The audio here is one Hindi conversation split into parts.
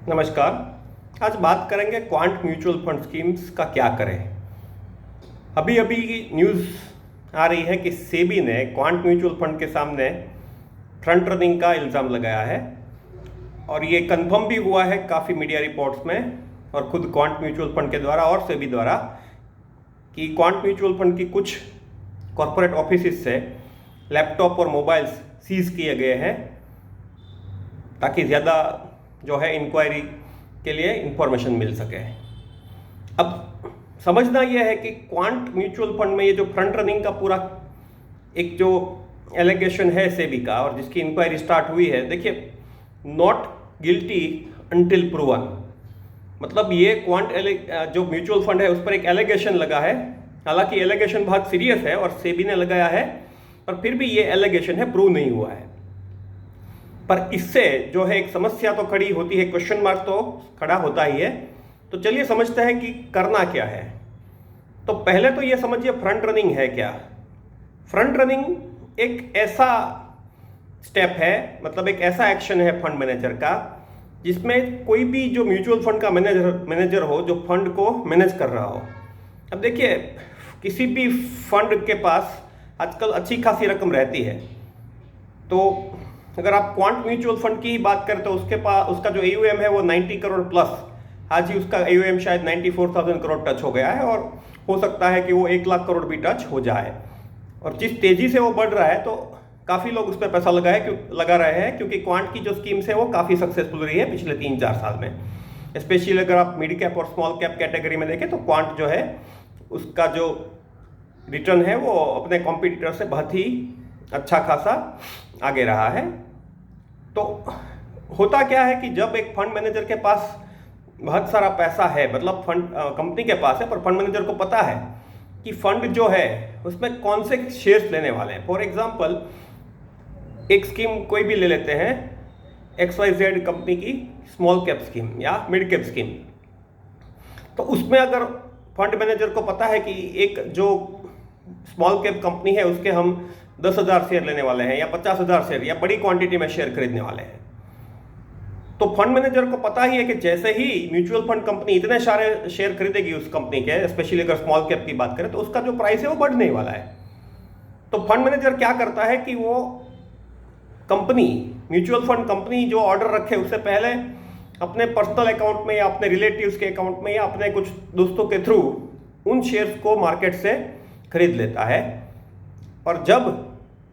नमस्कार। आज बात करेंगे क्वांट म्यूचुअल फंड स्कीम्स का क्या करें। अभी अभी न्यूज़ आ रही है कि सेबी ने क्वांट म्यूचुअल फंड के सामने फ्रंट रनिंग का इल्ज़ाम लगाया है और ये कंफर्म भी हुआ है काफ़ी मीडिया रिपोर्ट्स में और खुद क्वांट म्यूचुअल फंड के द्वारा और सेबी द्वारा कि क्वांट म्यूचुअल फंड की कुछ कॉरपोरेट ऑफिस से लैपटॉप और मोबाइल्स सीज किए गए हैं ताकि ज़्यादा जो है इंक्वायरी के लिए इंफॉर्मेशन मिल सके। अब समझना यह है कि क्वांट म्यूचुअल फंड में ये जो फ्रंट रनिंग का पूरा एक जो एलिगेशन है सेबी का और जिसकी इंक्वायरी स्टार्ट हुई है, देखिए, नॉट गिल्टी अंटिल प्रूवन, मतलब ये क्वांट जो म्यूचुअल फंड है उस पर एक एलिगेशन लगा है। हालांकि एलिगेशन बहुत सीरियस है और सेबी ने लगाया है, पर फिर भी ये एलिगेशन है, प्रूव नहीं हुआ है। पर इससे जो है एक समस्या तो खड़ी होती है, क्वेश्चन मार्क तो खड़ा होता ही है। तो चलिए समझते हैं कि करना क्या है। तो पहले तो ये समझिए फ्रंट रनिंग है क्या। फ्रंट रनिंग एक ऐसा स्टेप है, मतलब एक ऐसा एक्शन है फंड मैनेजर का जिसमें कोई भी जो म्यूचुअल फंड का मैनेजर हो जो फंड को मैनेज कर रहा हो। अब देखिए, किसी भी फंड के पास आजकल अच्छी खासी रकम रहती है, तो अगर आप क्वांट म्यूचुअल फंड की ही बात करें तो उसके पास उसका जो AUM है वो 90 करोड़ प्लस, आज ही उसका AUM शायद 94,000 करोड़ टच हो गया है और हो सकता है कि वो 1 लाख करोड़ भी टच हो जाए। और जिस तेज़ी से वो बढ़ रहा है तो काफ़ी लोग उस पर पैसा लगा रहे हैं, क्योंकि क्वांट की जो स्कीम्स है वो काफ़ी सक्सेसफुल रही है पिछले 3-4 साल में। स्पेशली अगर आप मिड कैप और स्मॉल कैप कैटेगरी में देखें तो क्वांट जो है उसका जो रिटर्न है वो अपने कॉम्पिटिटर से बहुत ही अच्छा खासा आगे रहा है। तो होता क्या है कि जब एक फंड मैनेजर के पास बहुत सारा पैसा है, मतलब फंड कंपनी के पास है, पर फंड मैनेजर को पता है कि फंड जो है उसमें कौन से शेयर्स लेने वाले हैं। फॉर एग्जांपल, एक स्कीम कोई भी ले लेते हैं, XYZ कंपनी की स्मॉल कैप स्कीम या मिड कैप स्कीम। तो उसमें अगर फंड मैनेजर को पता है कि एक जो स्मॉल कैप कंपनी है उसके हम 10,000 शेयर लेने वाले हैं या 50,000 शेयर या बड़ी क्वांटिटी में शेयर खरीदने वाले हैं, तो फंड मैनेजर को पता ही है कि जैसे ही म्यूचुअल फंड कंपनी इतने सारे शेयर खरीदेगी उस कंपनी के, स्पेशली अगर स्मॉल कैप की बात करें, तो उसका जो प्राइस है वो बढ़ने वाला है। तो फंड मैनेजर क्या करता है कि वो कंपनी, म्यूचुअल फंड कंपनी जो ऑर्डर रखे उससे पहले अपने पर्सनल अकाउंट में या अपने रिलेटिव्स के अकाउंट में या अपने कुछ दोस्तों के थ्रू उन शेयर्स को मार्केट से खरीद लेता है। और जब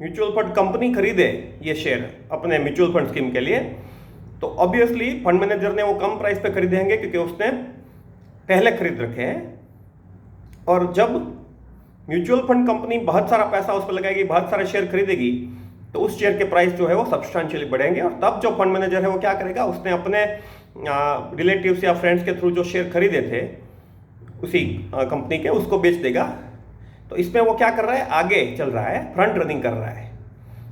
म्यूचुअल फंड कंपनी खरीदे ये शेयर अपने म्यूचुअल फंड स्कीम के लिए, तो ऑब्वियसली फंड मैनेजर ने वो कम प्राइस पे खरीदेंगे क्योंकि उसने पहले खरीद रखे हैं। और जब म्यूचुअल फंड कंपनी बहुत सारा पैसा उस पर लगाएगी, बहुत सारे शेयर खरीदेगी, तो उस शेयर के प्राइस जो है वो सब्सटेंशियली बढ़ेंगे। और तब जो फंड मैनेजर है वो क्या करेगा, उसने अपने रिलेटिव्स या फ्रेंड्स के थ्रू जो शेयर खरीदे थे उसी कंपनी के, उसको बेच देगा। तो इसमें वो क्या कर रहा है, आगे चल रहा है, फ्रंट रनिंग कर रहा है।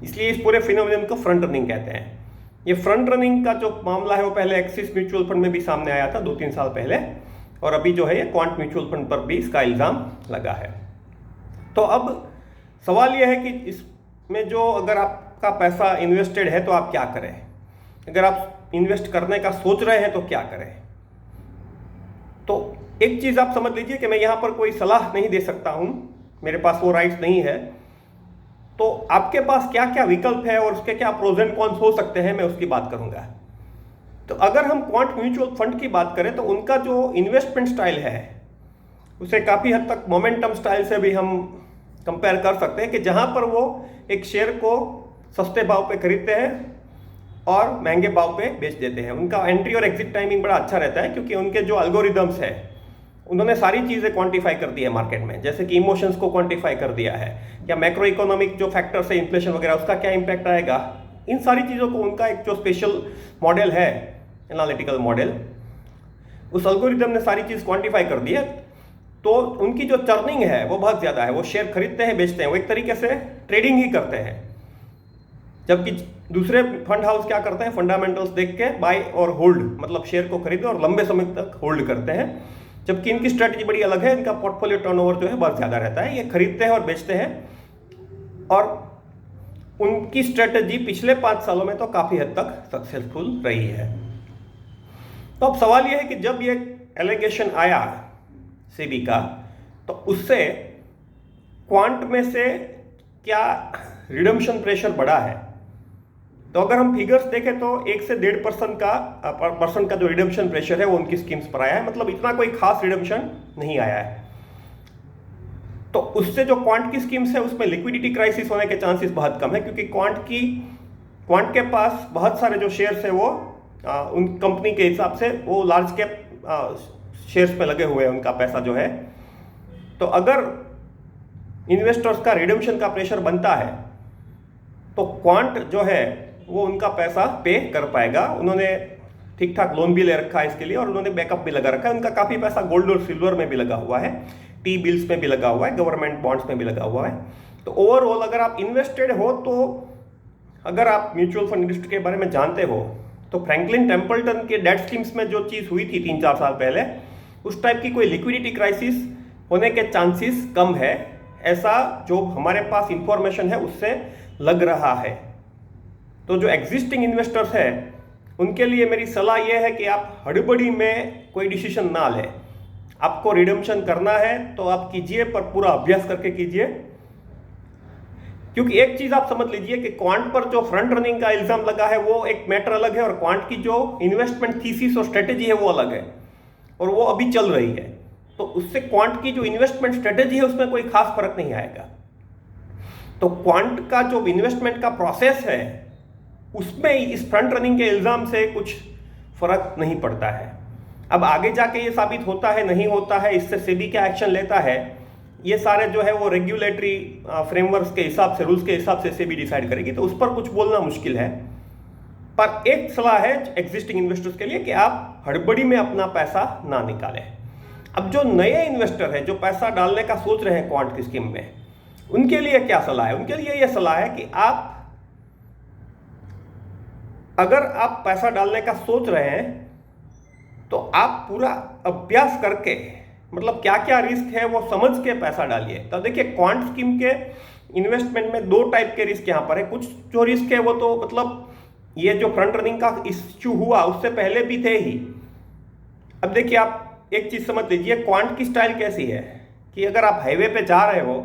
इसलिए इस पूरे फिनोमिनन को फ्रंट रनिंग कहते हैं। ये फ्रंट रनिंग का जो मामला है वो पहले एक्सिस म्यूचुअल फंड में भी सामने आया था 2-3 साल पहले, और अभी जो है ये क्वांट म्यूचुअल फंड पर भी इसका इल्ज़ाम लगा है। तो अब सवाल यह है कि इसमें जो अगर आपका पैसा इन्वेस्टेड है तो आप क्या करें, अगर आप इन्वेस्ट करने का सोच रहे हैं तो क्या करें। तो एक चीज़ आप समझ लीजिए कि मैं यहाँ पर कोई सलाह नहीं दे सकता हूँ, मेरे पास वो राइट्स नहीं है। तो आपके पास क्या क्या विकल्प है और उसके क्या प्रोज एंड कॉन्स हो सकते हैं, मैं उसकी बात करूंगा। तो अगर हम क्वांट म्यूचुअल फंड की बात करें तो उनका जो इन्वेस्टमेंट स्टाइल है उसे काफ़ी हद तक मोमेंटम स्टाइल से भी हम कंपेयर कर सकते हैं, कि जहां पर वो एक शेयर को सस्ते भाव पे खरीदते हैं और महंगे भाव पे बेच देते हैं। उनका एंट्री और एग्जिट टाइमिंग बड़ा अच्छा रहता है, क्योंकि उनके जो एल्गोरिदम्स है उन्होंने सारी चीज़ें क्वांटिफाई कर दी है मार्केट में, जैसे कि इमोशंस को क्वांटिफाई कर दिया है, या मैक्रो इकोनॉमिक जो फैक्टर्स है, इन्फ्लेशन वगैरह, उसका क्या इंपैक्ट आएगा, इन सारी चीज़ों को उनका एक जो स्पेशल मॉडल है, एनालिटिकल मॉडल, उस एल्गोरिदम ने सारी चीज़ क्वांटिफाई कर दी है। तो उनकी जो टर्निंग है वो बहुत ज़्यादा है, वो शेयर खरीदते हैं, बेचते हैं, वो एक तरीके से ट्रेडिंग ही करते हैं। जबकि दूसरे फंड हाउस क्या करते हैं, फंडामेंटल्स देख के बाय और होल्ड, मतलब शेयर को खरीदे और लंबे समय तक होल्ड करते हैं। जबकि इनकी स्ट्रेटजी बड़ी अलग है, इनका पोर्टफोलियो टर्नओवर जो है बहुत ज़्यादा रहता है, ये खरीदते हैं और बेचते हैं। और उनकी स्ट्रेटजी पिछले 5 सालों में तो काफ़ी हद तक सक्सेसफुल रही है। तो अब सवाल यह है कि जब ये एलिगेशन आया सेबी का, तो उससे क्वांट में से क्या रिडम्पशन प्रेशर बढ़ा है? तो अगर हम फिगर्स देखें तो 1 से 1.5% का जो रिडम्पशन प्रेशर है वो उनकी स्कीम्स पर आया है, मतलब इतना कोई खास रिडम्पशन नहीं आया है। तो उससे जो क्वांट की स्कीम्स है उसमें लिक्विडिटी क्राइसिस होने के चांसेस बहुत कम है, क्योंकि क्वांट के पास बहुत सारे जो शेयर्स है वो उन कंपनी के हिसाब से वो लार्ज कैप शेयर्स पे लगे हुए हैं, उनका पैसा जो है। तो अगर इन्वेस्टर्स का रिडम्पशन का प्रेशर बनता है तो क्वांट जो है वो उनका पैसा पे कर पाएगा। उन्होंने ठीक ठाक लोन भी ले रखा है इसके लिए, और उन्होंने बैकअप भी लगा रखा है। उनका काफ़ी पैसा गोल्ड और सिल्वर में भी लगा हुआ है, टी बिल्स में भी लगा हुआ है, गवर्नमेंट बॉन्ड्स में भी लगा हुआ है। तो ओवरऑल अगर आप इन्वेस्टेड हो, तो अगर आप म्यूचुअल फंड इंडस्ट्री के बारे में जानते हो, तो फ्रैंकलिन टेम्पल्टन के डेट स्कीम्स में जो चीज़ हुई थी 3-4 साल पहले, उस टाइप की कोई लिक्विडिटी क्राइसिस होने के चांसेस कम है, ऐसा जो हमारे पास इंफॉर्मेशन है उससे लग रहा है। तो जो एग्जिस्टिंग इन्वेस्टर्स हैं उनके लिए मेरी सलाह यह है कि आप हड़बड़ी में कोई डिसीजन ना लें। आपको रिडम्पशन करना है तो आप कीजिए, पर पूरा अभ्यास करके कीजिए। क्योंकि एक चीज आप समझ लीजिए कि क्वांट पर जो फ्रंट रनिंग का इल्जाम लगा है वो एक मैटर अलग है, और क्वांट की जो इन्वेस्टमेंट थीसिस और स्ट्रेटेजी है वो अलग है, और वो अभी चल रही है। तो उससे क्वांट की जो इन्वेस्टमेंट स्ट्रेटेजी है उसमें कोई खास फर्क नहीं आएगा। तो क्वांट का जो इन्वेस्टमेंट का प्रोसेस है उसमें इस फ्रंट रनिंग के इल्जाम से कुछ फर्क नहीं पड़ता है। अब आगे जाके ये साबित होता है नहीं होता है, इससे सेबी क्या एक्शन लेता है, ये सारे जो है वो रेगुलेटरी फ्रेमवर्क्स के हिसाब से, रूल्स के हिसाब से सेबी डिसाइड करेगी, तो उस पर कुछ बोलना मुश्किल है। पर एक सलाह है एग्जिस्टिंग इन्वेस्टर्स के लिए कि आप हड़बड़ी में अपना पैसा ना निकालें। अब जो नए इन्वेस्टर है जो पैसा डालने का सोच रहे हैं क्वांट की स्कीम में, उनके लिए क्या सलाह है? उनके लिए यह सलाह है कि अगर आप पैसा डालने का सोच रहे हैं तो आप पूरा अभ्यास करके, मतलब क्या क्या रिस्क है वो समझ के पैसा डालिए। तो देखिए, क्वांट स्कीम के इन्वेस्टमेंट में 2 टाइप के रिस्क यहाँ पर है। कुछ जो रिस्क है वो तो मतलब ये जो फ्रंट रनिंग का इश्यू हुआ उससे पहले भी थे ही। अब देखिए, आप एक चीज समझ लीजिए, क्वांट की स्टाइल कैसी है कि अगर आप हाईवे पे जा रहे हो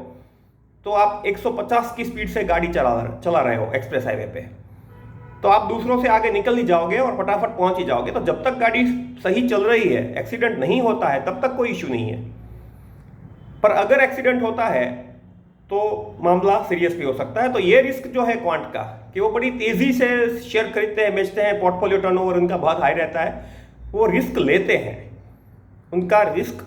तो आप 150 की स्पीड से गाड़ी चला रहे हो एक्सप्रेस हाईवे पे, तो आप दूसरों से आगे निकल ही जाओगे और फटाफट पहुंच ही जाओगे। तो जब तक गाड़ी सही चल रही है, एक्सीडेंट नहीं होता है, तब तक कोई इश्यू नहीं है। पर अगर एक्सीडेंट होता है तो मामला सीरियस भी हो सकता है। तो ये रिस्क जो है क्वांट का, कि वो बड़ी तेजी से शेयर खरीदते हैं, बेचते हैं, पोर्टफोलियो टर्नओवर उनका बहुत हाई रहता है, वो रिस्क लेते हैं। उनका रिस्क,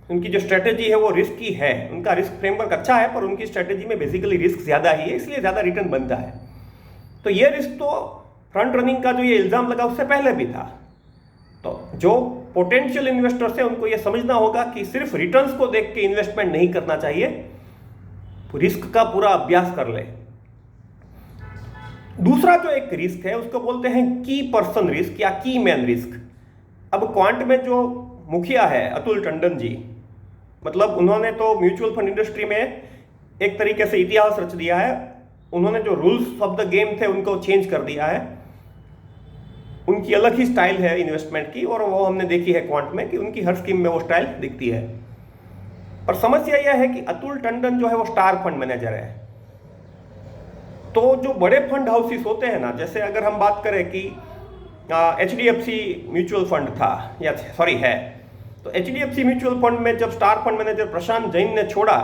उनकी जो स्ट्रेटेजी है वो रिस्क की है। उनका रिस्क फ्रेमवर्क अच्छा है, पर उनकी स्ट्रेटेजी में बेसिकली रिस्क ज्यादा ही है, इसलिए ज्यादा रिटर्न बनता है। तो ये रिस्क तो फ्रंट रनिंग का जो ये इल्जाम लगा उससे पहले भी था। तो जो पोटेंशियल इन्वेस्टर्स हैं उनको ये समझना होगा कि सिर्फ रिटर्न्स को देख के इन्वेस्टमेंट नहीं करना चाहिए, रिस्क का पूरा अभ्यास कर ले। दूसरा जो एक रिस्क है उसको बोलते हैं की पर्सन रिस्क या की मैन रिस्क। अब क्वांट में जो मुखिया है अतुल टंडन जी, मतलब उन्होंने तो म्यूचुअल फंड इंडस्ट्री में एक तरीके से इतिहास रच दिया है। उन्होंने जो रूल्स ऑफ द गेम थे उनको चेंज कर दिया है। उनकी अलग ही स्टाइल है इन्वेस्टमेंट की, और वो हमने देखी है क्वांट में कि उनकी हर स्कीम में वो स्टाइल दिखती है। पर समस्या यह है कि अतुल टंडन जो है वो स्टार फंड मैनेजर है। तो जो बड़े फंड हाउसेस होते हैं ना, जैसे अगर हम बात करें कि HDFC म्यूचुअल फंड था, या सॉरी है, तो HDFC म्यूचुअल फंड में जब स्टार फंड मैनेजर प्रशांत जैन ने छोड़ा,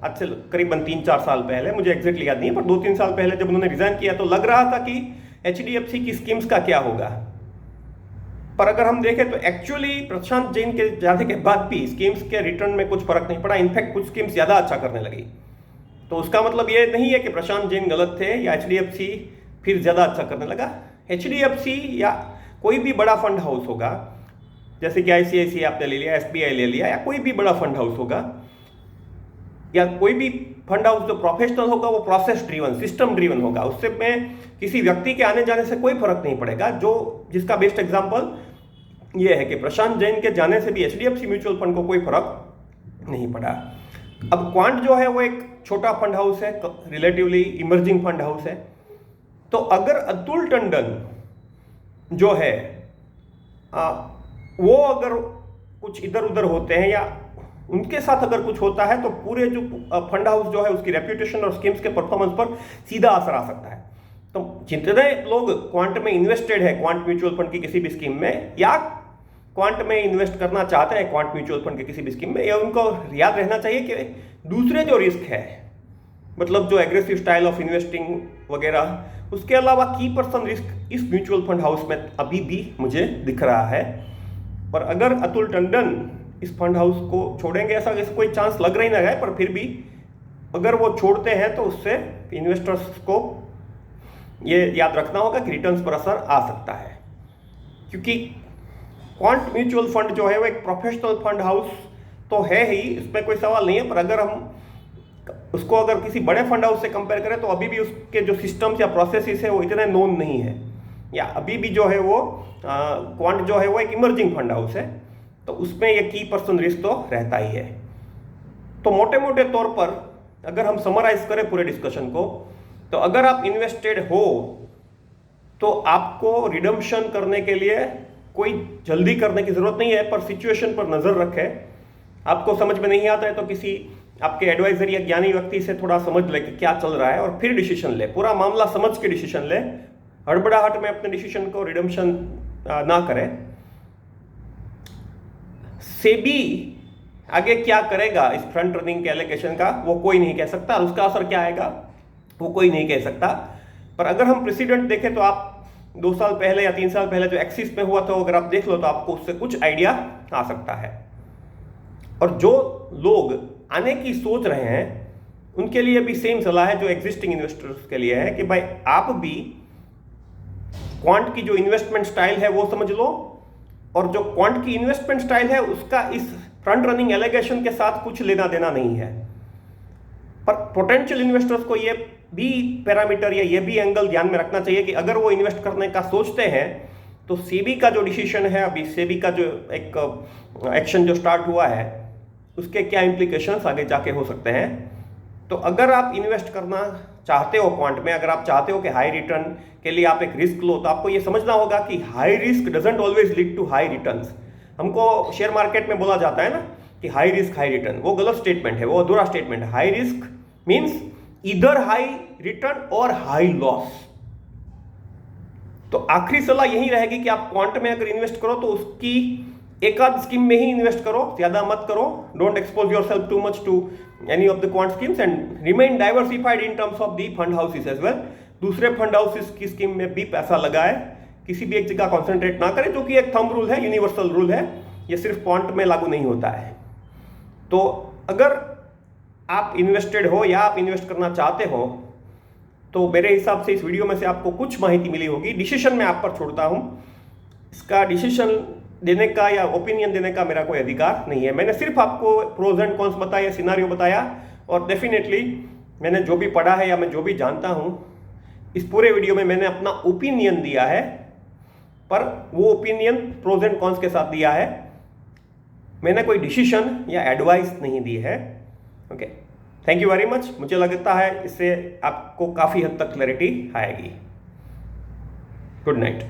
आज से करीबन 3-4 साल पहले, मुझे एग्जैक्टली याद नहीं है, पर 2-3 साल पहले जब उन्होंने रिजाइन किया तो लग रहा था कि HDFC की स्कीम्स का क्या होगा। पर अगर हम देखें तो एक्चुअली प्रशांत जैन के जाने के बाद भी स्कीम्स के रिटर्न में कुछ फर्क नहीं पड़ा। इनफैक्ट कुछ स्कीम्स ज़्यादा अच्छा करने लगी। तो उसका मतलब ये नहीं है कि प्रशांत जैन गलत थे या HDFC फिर ज़्यादा अच्छा करने लगा। HDFC या कोई भी बड़ा फंड हाउस होगा, जैसे कि ICICI आपने ले लिया, SBI ले लिया, या कोई भी बड़ा फंड हाउस होगा, या कोई भी फंड हाउस जो प्रोफेशनल होगा वो प्रोसेस ड्रिवन, सिस्टम ड्रिवन होगा। उससे में किसी व्यक्ति के आने जाने से कोई फर्क नहीं पड़ेगा। जिसका बेस्ट एग्जांपल ये है कि प्रशांत जैन के जाने से भी HDFC म्यूचुअल फंड को कोई फर्क नहीं पड़ा। अब क्वांट जो है वो एक छोटा फंड हाउस है, रिलेटिवली इमर्जिंग फंड हाउस है। तो अगर अतुल टंडन जो है वो अगर कुछ इधर उधर होते हैं या उनके साथ अगर कुछ होता है तो पूरे जो फंड हाउस जो है उसकी रेप्यूटेशन और स्कीम्स के परफॉर्मेंस पर सीधा असर आ सकता है। तो जितने लोग क्वांट में इन्वेस्टेड है, क्वांट म्यूचुअल फंड की किसी भी स्कीम में, या क्वांट में इन्वेस्ट करना चाहते हैं क्वांट म्यूचुअल फंड की किसी भी स्कीम में, या उनको याद रहना चाहिए कि दूसरे जो रिस्क है, मतलब जो एग्रेसिव स्टाइल ऑफ इन्वेस्टिंग वगैरह, उसके अलावा की पर्सन रिस्क इस म्यूचुअल फंड हाउस में अभी भी मुझे दिख रहा है। और अगर अतुल टंडन इस फंड हाउस को छोड़ेंगे, ऐसा कोई चांस लग रही ना है, पर फिर भी अगर वो छोड़ते हैं तो उससे इन्वेस्टर्स को ये याद रखना होगा कि रिटर्न्स पर असर आ सकता है। क्योंकि क्वांट म्यूचुअल फंड जो है वो एक प्रोफेशनल फंड हाउस तो है ही, इसमें कोई सवाल नहीं है, पर अगर हम उसको अगर किसी बड़े फंड हाउस से कंपेयर करें तो अभी भी उसके जो सिस्टम्स या प्रोसेसेस है वो इतने नोन नहीं है, या अभी भी जो है वो क्वांट जो है वो एक इमर्जिंग फंड हाउस है, तो उसमें ये की पर्सन रिस्क तो रहता ही है। तो मोटे मोटे तौर पर अगर हम समराइज करें पूरे डिस्कशन को, तो अगर आप इन्वेस्टेड हो तो आपको रिडम्पशन करने के लिए कोई जल्दी करने की जरूरत नहीं है, पर सिचुएशन पर नजर रखें। आपको समझ में नहीं आता है तो किसी आपके एडवाइजर या ज्ञानी व्यक्ति से थोड़ा समझ ले कि क्या चल रहा है और फिर डिसीजन ले, पूरा मामला समझ के डिसीजन ले, हड़बड़ाहट में अपने डिसीजन को रिडम्पशन ना करें। सेबी आगे क्या करेगा इस फ्रंट रनिंग के एलोकेशन का वो कोई नहीं कह सकता, और उसका असर क्या आएगा वो कोई नहीं कह सकता। पर अगर हम प्रेसिडेंट देखें तो आप 2 साल पहले या 3 साल पहले जो एक्सिस में हुआ था अगर आप देख लो तो आपको उससे कुछ आइडिया आ सकता है। और जो लोग आने की सोच रहे हैं उनके लिए भी सेम सलाह है जो एग्जिस्टिंग इन्वेस्टर्स के लिए है कि भाई आप भी क्वांट की जो इन्वेस्टमेंट स्टाइल है वो समझ लो, और जो क्वांट की इन्वेस्टमेंट स्टाइल है उसका इस फ्रंट रनिंग एलिगेशन के साथ कुछ लेना देना नहीं है। पर पोटेंशियल इन्वेस्टर्स को ये भी पैरामीटर या ये भी एंगल ध्यान में रखना चाहिए कि अगर वो इन्वेस्ट करने का सोचते हैं तो सेबी का जो डिसीजन है, अभी सेबी का जो एक एक्शन जो स्टार्ट हुआ है उसके क्या इंप्लीकेशंस आगे जाके हो सकते हैं। तो अगर आप इन्वेस्ट करना चाहते हो क्वांट में, अगर आप चाहते हो कि हाई रिटर्न के लिए आप एक रिस्क लो, तो आपको ये समझना होगा कि high risk doesn't always lead to high returns. हमको शेयर मार्केट में बोला जाता है ना कि हाई रिस्क हाई रिटर्न, वो गलत स्टेटमेंट है, वो अधूरा स्टेटमेंट है। हाई रिस्क मीन्स इधर हाई रिटर्न और हाई लॉस। तो आखिरी सलाह यही रहेगी कि आप क्वांट में अगर इन्वेस्ट करो तो उसकी एक आध स्कीम में ही इन्वेस्ट करो, ज्यादा मत करो। Don't expose yourself too much to any of the quant schemes and remain diversified in terms of the fund houses as well. दूसरे फंड हाउसेस की स्कीम में भी पैसा लगाए, किसी भी एक जगह कॉन्सेंट्रेट ना करें, जो कि एक थंब रूल है, यूनिवर्सल रूल है, ये सिर्फ क्वांट में लागू नहीं होता है। तो अगर आप इन्वेस्टेड हो या आप इन्वेस्ट करना चाहते हो तो मेरे हिसाब से इस वीडियो में से आपको कुछ माहिती मिली होगी। डिसीजन मैं आप पर छोड़ता हूं, इसका डिसीजन देने का या ओपिनियन देने का मेरा कोई अधिकार नहीं है। मैंने सिर्फ आपको प्रोज एंड कॉन्स बताया, सिनारियो बताया, और डेफिनेटली मैंने जो भी पढ़ा है या मैं जो भी जानता हूं इस पूरे वीडियो में मैंने अपना ओपिनियन दिया है, पर वो ओपिनियन प्रोज एंड कॉन्स के साथ दिया है, मैंने कोई डिसीजन या एडवाइस नहीं दी है। Okay, thank you very much. मुझे लगता है इससे आपको काफ़ी हद तक क्लैरिटी आएगी। Good night.